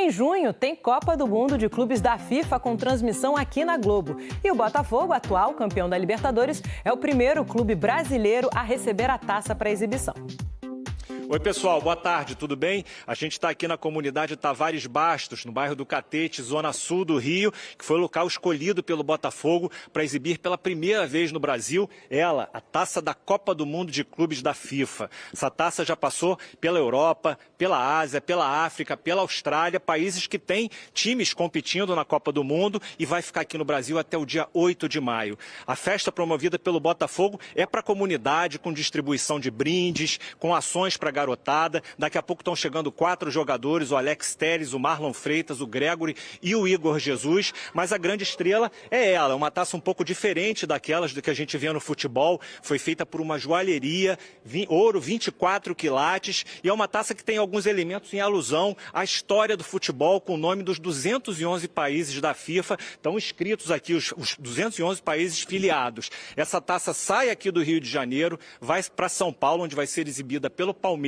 Em junho, tem Copa do Mundo de Clubes da FIFA com transmissão aqui na Globo. E o Botafogo, atual campeão da Libertadores, é o primeiro clube brasileiro a receber a taça para exibição. Oi, pessoal, boa tarde, tudo bem? A gente está aqui na comunidade Tavares Bastos, no bairro do Catete, zona sul do Rio, que foi o local escolhido pelo Botafogo para exibir pela primeira vez no Brasil ela, a taça da Copa do Mundo de Clubes da FIFA. Essa taça já passou pela Europa, pela Ásia, pela África, pela Austrália, países que têm times competindo na Copa do Mundo e vai ficar aqui no Brasil até o dia 8 de maio. A festa promovida pelo Botafogo é para a comunidade, com distribuição de brindes, com ações para garotada. Daqui a pouco estão chegando 4 jogadores, o Alex Telles, o Marlon Freitas, o Gregory e o Igor Jesus, mas a grande estrela é ela, uma taça um pouco diferente daquelas do que a gente vê no futebol, foi feita por uma joalheria, ouro 24 quilates, e é uma taça que tem alguns elementos em alusão à história do futebol, com o nome dos 211 países da FIFA, estão inscritos aqui os 211 países filiados. Essa taça sai aqui do Rio de Janeiro, vai para São Paulo, onde vai ser exibida pelo Palmeiras,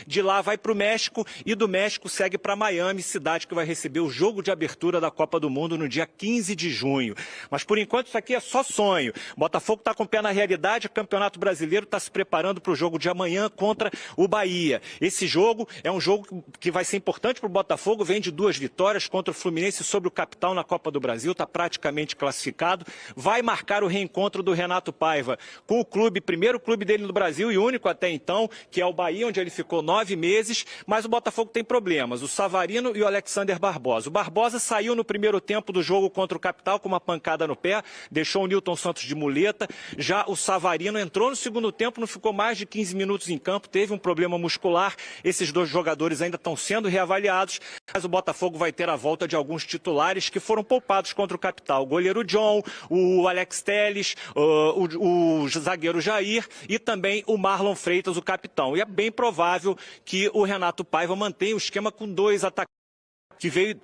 de lá vai para o México e do México segue para Miami, cidade que vai receber o jogo de abertura da Copa do Mundo no dia 15 de junho. Mas por enquanto isso aqui é só sonho. O Botafogo está com o pé na realidade, o Campeonato Brasileiro está se preparando para o jogo de amanhã contra o Bahia. Esse jogo é um jogo que vai ser importante para o Botafogo, vem de 2 vitórias contra o Fluminense sobre o Capital na Copa do Brasil, está praticamente classificado. Vai marcar o reencontro do Renato Paiva com o clube, primeiro clube dele no Brasil e único até então, que é o Bahia, onde ele ficou 9 meses, mas o Botafogo tem problemas, o Savarino e o Alexander Barbosa. O Barbosa saiu no primeiro tempo do jogo contra o Capital com uma pancada no pé, deixou o Nilton Santos de muleta, já o Savarino entrou no segundo tempo, não ficou mais de 15 minutos em campo, teve um problema muscular, esses 2 jogadores ainda estão sendo reavaliados, mas o Botafogo vai ter a volta de alguns titulares que foram poupados contra o Capital, o goleiro John, o Alex Telles, o zagueiro Jair e também o Marlon Freitas, o capitão. E é bem provável que o Renato Paiva mantenha o esquema com 2 atacantes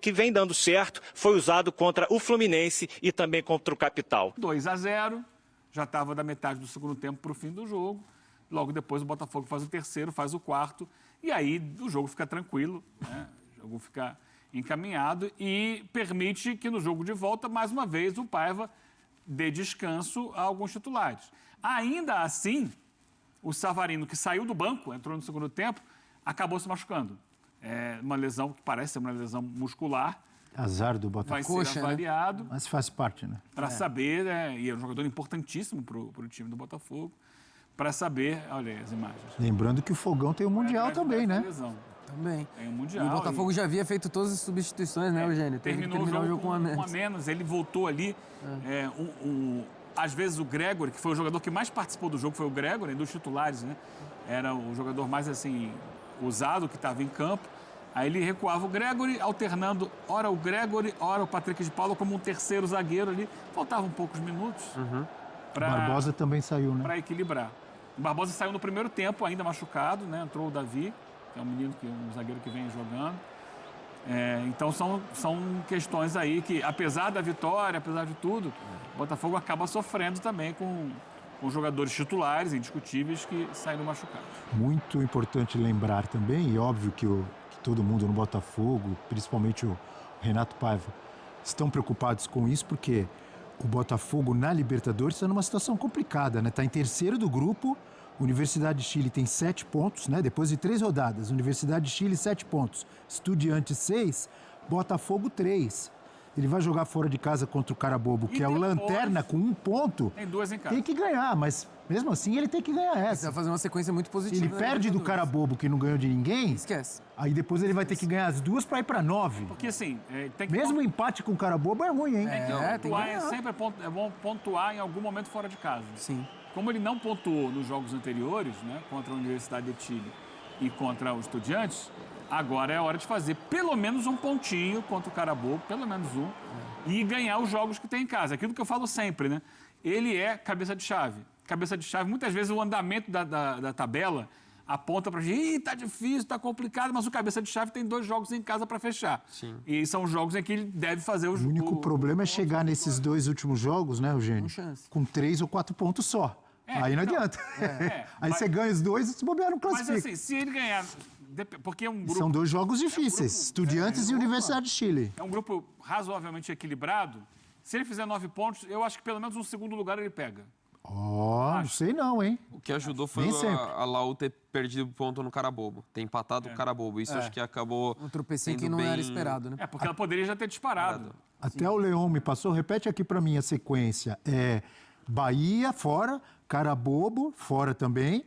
que vem dando certo, foi usado contra o Fluminense e também contra o Capital. 2-0, já estava da metade do segundo tempo para o fim do jogo. Logo depois o Botafogo faz o terceiro, faz o quarto, e aí o jogo fica tranquilo, né? O jogo fica encaminhado e permite que no jogo de volta, mais uma vez, o Paiva dê descanso a alguns titulares. Ainda assim, o Savarino, que saiu do banco, entrou no segundo tempo, acabou se machucando. É uma lesão que parece ser uma lesão muscular. Azar do Botafogo. Vai ser avaliado. Né? Mas faz parte, né? Para saber, e é um jogador importantíssimo para o time do Botafogo, para saber, olha aí as imagens. Lembrando que o Fogão tem o Mundial também, né? Lesão. Também. Tem o Mundial. E o Botafogo já havia feito todas as substituições, né, Eugênio? Terminou o jogo com 1 a menos. Ele voltou ali. Às vezes o Gregory, que foi o jogador que mais participou do jogo, foi o Gregory, dos titulares, né? Era o jogador mais, assim, usado, que estava em campo. Aí ele recuava o Gregory, alternando ora o Gregory, ora o Patrick de Paula como um terceiro zagueiro ali. Faltavam poucos minutos. O Barbosa também saiu, né? Para equilibrar. O Barbosa saiu no primeiro tempo, ainda machucado, né? Entrou o Davi, que é um zagueiro que vem jogando. Então são questões aí que, apesar da vitória, apesar de tudo, o Botafogo acaba sofrendo também com jogadores titulares indiscutíveis que saíram machucados. Muito importante lembrar também, e óbvio que todo mundo no Botafogo, principalmente o Renato Paiva, estão preocupados com isso, porque o Botafogo na Libertadores está numa situação complicada, né? Está em terceiro do grupo. Universidade de Chile tem 7 pontos, né? Depois de 3 rodadas. Universidade de Chile, 7 pontos. Estudiantes, 6. Botafogo, 3. Ele vai jogar fora de casa contra o Carabobo, que é o Lanterna, com 1 ponto. Tem 2 em casa. Tem que ganhar, mas mesmo assim ele tem que ganhar essa. Ele vai fazer uma sequência muito positiva. Ele perde do Carabobo, que não ganhou de ninguém. Esquece. Aí depois ele vai ter que ganhar as 2 para ir para 9. Porque assim, tem que... Mesmo empate com o Carabobo é ruim, hein? Tem que pontuar, sempre é bom pontuar em algum momento fora de casa. Sim. Como ele não pontuou nos jogos anteriores, né, contra a Universidade de Chile e contra os Estudiantes, agora é a hora de fazer pelo menos um pontinho contra o Carabobo, pelo menos um, e ganhar os jogos que tem em casa. Aquilo que eu falo sempre, né? Ele é cabeça de chave. Cabeça de chave, muitas vezes o andamento da tabela aponta pra gente, tá difícil, tá complicado, mas o cabeça de chave tem 2 jogos em casa para fechar. Sim. E são jogos em que ele deve fazer o jogo. O único problema é chegar nesses 2 últimos jogos, né, Eugênio? Com 3 ou 4 pontos só. Aí não adianta. Aí você ganha os 2 e se bobear não classifica. Mas assim, se ele ganhar Porque é um grupo... São 2 jogos difíceis, Estudiantes e Universidade de Chile. É um grupo razoavelmente equilibrado. Se ele fizer 9 pontos, eu acho que pelo menos um segundo lugar ele pega. Não sei não, hein? O que ajudou foi a Laú ter perdido ponto no Carabobo, ter empatado o Carabobo. Isso acho que acabou Um tropecinho que sendo não era bem- esperado, né? Porque ela poderia já ter disparado. Até o Leão me passou, repete aqui para mim a sequência. Bahia, fora, Carabobo, fora também,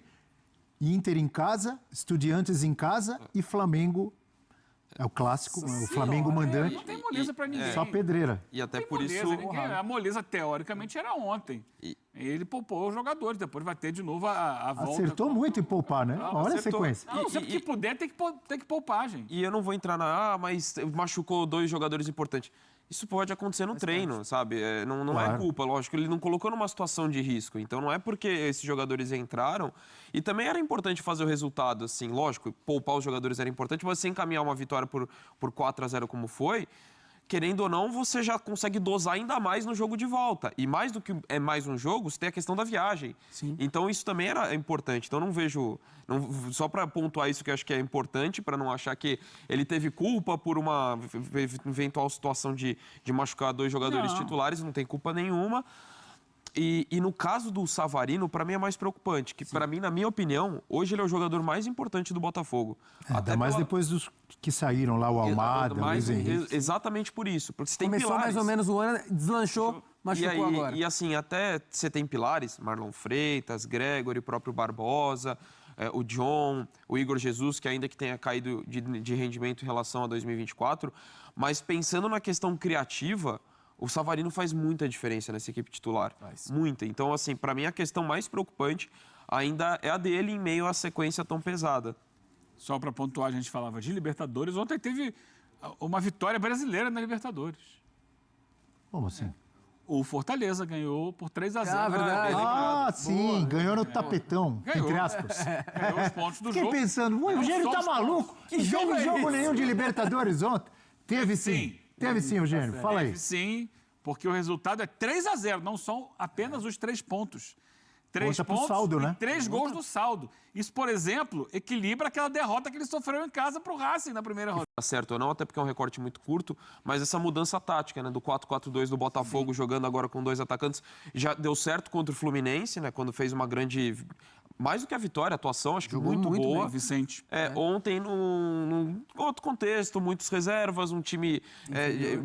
Inter em casa, Estudiantes em casa e Flamengo, é o clássico, o Flamengo mandante, Não tem moleza pra ninguém. só pedreira. E até Tem por moleza, isso... ninguém- a moleza, teoricamente, era ontem. Ele poupou os jogadores, depois vai ter de novo a volta. Acertou muito em poupar, né? Olha a Acertou. sequência. Não, sempre que puder, tem que poupar, gente. E eu não vou entrar mas machucou 2 jogadores importantes. Isso pode acontecer no treino, sabe? Não Claro. é culpa, lógico. Ele não colocou numa situação de risco. Então não é porque esses jogadores entraram. E também era importante fazer o resultado, assim. Lógico, poupar os jogadores era importante, mas você encaminhar uma vitória por 4-0 como foi, querendo ou não, você já consegue dosar ainda mais no jogo de volta. E mais do que mais um jogo, você tem a questão da viagem. Sim. Então isso também era importante. Então não vejo... só para pontuar isso que eu acho que é importante, para não achar que ele teve culpa por uma eventual situação de machucar 2 jogadores titulares, não tem culpa nenhuma. E no caso do Savarino, para mim é mais preocupante, que para mim, na minha opinião, hoje ele é o jogador mais importante do Botafogo. Até mais depois dos que saíram lá, o Almada, o Luiz Henrique. Exatamente por isso, porque você tem Começou pilares. mais ou menos o ano, deslanchou, machucou agora. E assim, até você tem pilares, Marlon Freitas, Gregory, próprio Barbosa, o John, o Igor Jesus, que ainda que tenha caído de rendimento em relação a 2024, mas pensando na questão criativa, o Savarino faz muita diferença nessa equipe titular. Muita. Então, assim, para mim a questão mais preocupante ainda é a dele em meio à sequência tão pesada. Só para pontuar, a gente falava de Libertadores. Ontem teve uma vitória brasileira na Libertadores. Como assim? O Fortaleza ganhou por 3-0. Verdade. Sim, ganhou no tapetão, Ganhou. entre aspas. Ganhou os pontos do Fiquei jogo. pensando, o Eugênio tá maluco? Que jogo nenhum de Libertadores ontem? Teve sim. Teve sim, Eugênio. Fala aí. Sim, porque o resultado é 3-0, não são apenas os 3 pontos. 3 Conta pro pontos saldo, e né? 3 gols no saldo. Isso, por exemplo, equilibra aquela derrota que ele sofreu em casa pro Racing na primeira rodada. Tá certo ou não, até porque é um recorte muito curto, mas essa mudança tática, né, do 4-4-2 do Botafogo, jogando agora com 2 atacantes, já deu certo contra o Fluminense, né, quando fez uma grande... Mais do que a vitória, a atuação, acho que muito boa. Bem, Vicente. Ontem, num outro contexto, muitas reservas, um time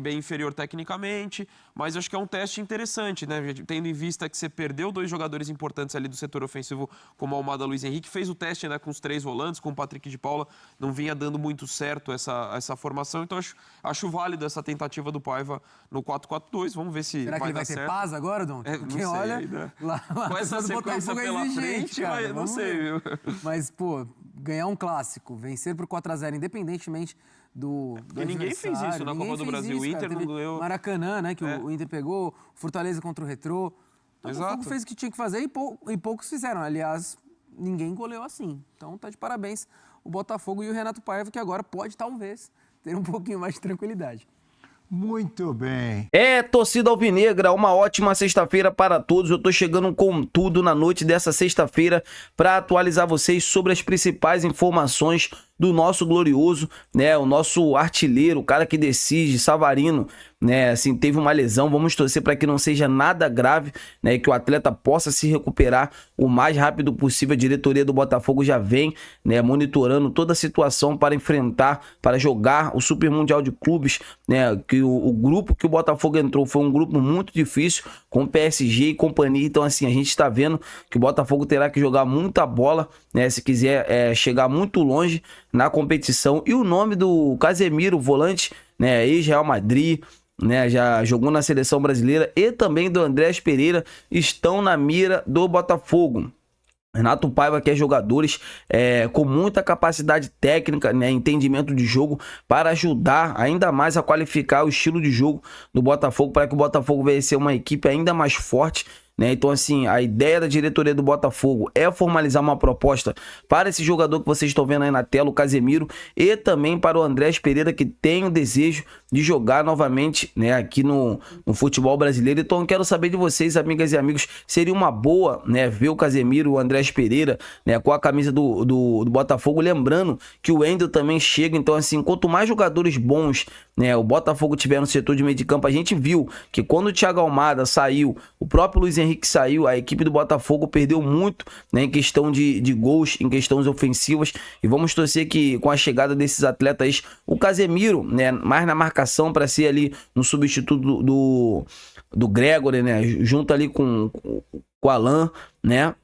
bem inferior tecnicamente, mas acho que é um teste interessante, né? Tendo em vista que você perdeu 2 jogadores importantes ali do setor ofensivo, como o Almada, Luiz Henrique, fez o teste, né, com os 3 volantes, com o Patrick de Paula, não vinha dando muito certo essa formação, então acho válido essa tentativa do Paiva no 4-4-2, vamos ver se Será que ele vai dar ter certo. paz agora, Dom? Não Porque sei olha, ainda. lá Com essa do sequência Botafogo é pela exigente, frente, cara. mas não Vamos sei, ver. viu? Mas, pô, ganhar um clássico, vencer por 4-0, independentemente do Porque ninguém fez adversário, isso na ninguém Copa do fez Brasil. isso, O Inter cara. não Teve ganhou. Maracanã, né, que o Inter pegou, o Fortaleza contra o Retrô. O Botafogo Exato. fez o que tinha que fazer e poucos fizeram. Aliás, ninguém goleou assim. Então tá de parabéns o Botafogo e o Renato Paiva, que agora pode, talvez, ter um pouquinho mais de tranquilidade. Muito bem. Torcida alvinegra, uma ótima sexta-feira para todos. Eu tô chegando com tudo na noite dessa sexta-feira para atualizar vocês sobre as principais informações do nosso glorioso, né, o nosso artilheiro, o cara que decide, Savarino, né, assim, teve uma lesão. Vamos torcer para que não seja nada grave, né, que o atleta possa se recuperar o mais rápido possível. A diretoria do Botafogo já vem, né, monitorando toda a situação para enfrentar, para jogar o Super Mundial de Clubes, né, que o grupo que o Botafogo entrou foi um grupo muito difícil, com PSG e companhia. Então, assim, a gente está vendo que o Botafogo terá que jogar muita bola, né, se quiser chegar muito longe na competição. E o nome do Casemiro, volante, né, ex-Real Madrid, né, já jogou na seleção brasileira, e também do Andrés Pereira, estão na mira do Botafogo. Renato Paiva quer jogadores com muita capacidade técnica, né, entendimento de jogo, para ajudar ainda mais a qualificar o estilo de jogo do Botafogo, para que o Botafogo venha ser uma equipe ainda mais forte, né? Então, assim, a ideia da diretoria do Botafogo é formalizar uma proposta para esse jogador que vocês estão vendo aí na tela, o Casemiro, e também para o Andrés Pereira, que tem o desejo de jogar novamente, né, aqui no futebol brasileiro. Então, eu quero saber de vocês, amigas e amigos, seria uma boa, né, ver o Casemiro, o Andrés Pereira, né, com a camisa do Botafogo, lembrando que o Wendel também chega. Então, assim, quanto mais jogadores bons, né, o Botafogo tiver no setor de meio de campo, a gente viu que quando o Thiago Almada saiu, o próprio Luiz Henrique saiu, a equipe do Botafogo perdeu muito, né, em questão de gols, em questões ofensivas, e vamos torcer que com a chegada desses atletas, o Casemiro, né, mais na marcação para ser ali um substituto do Gregory, né, junto ali com o Alan, né,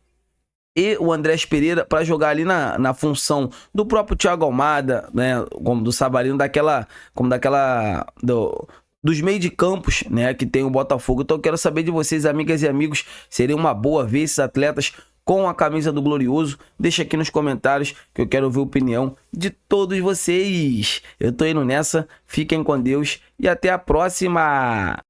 e o Andrés Pereira para jogar ali na função do próprio Thiago Almada, né, como do Savarino, dos meios de campos, né, que tem o Botafogo. Então eu quero saber de vocês, amigas e amigos, seria uma boa ver esses atletas com a camisa do Glorioso? Deixa aqui nos comentários que eu quero ouvir a opinião de todos vocês. Eu tô indo nessa, fiquem com Deus e até a próxima!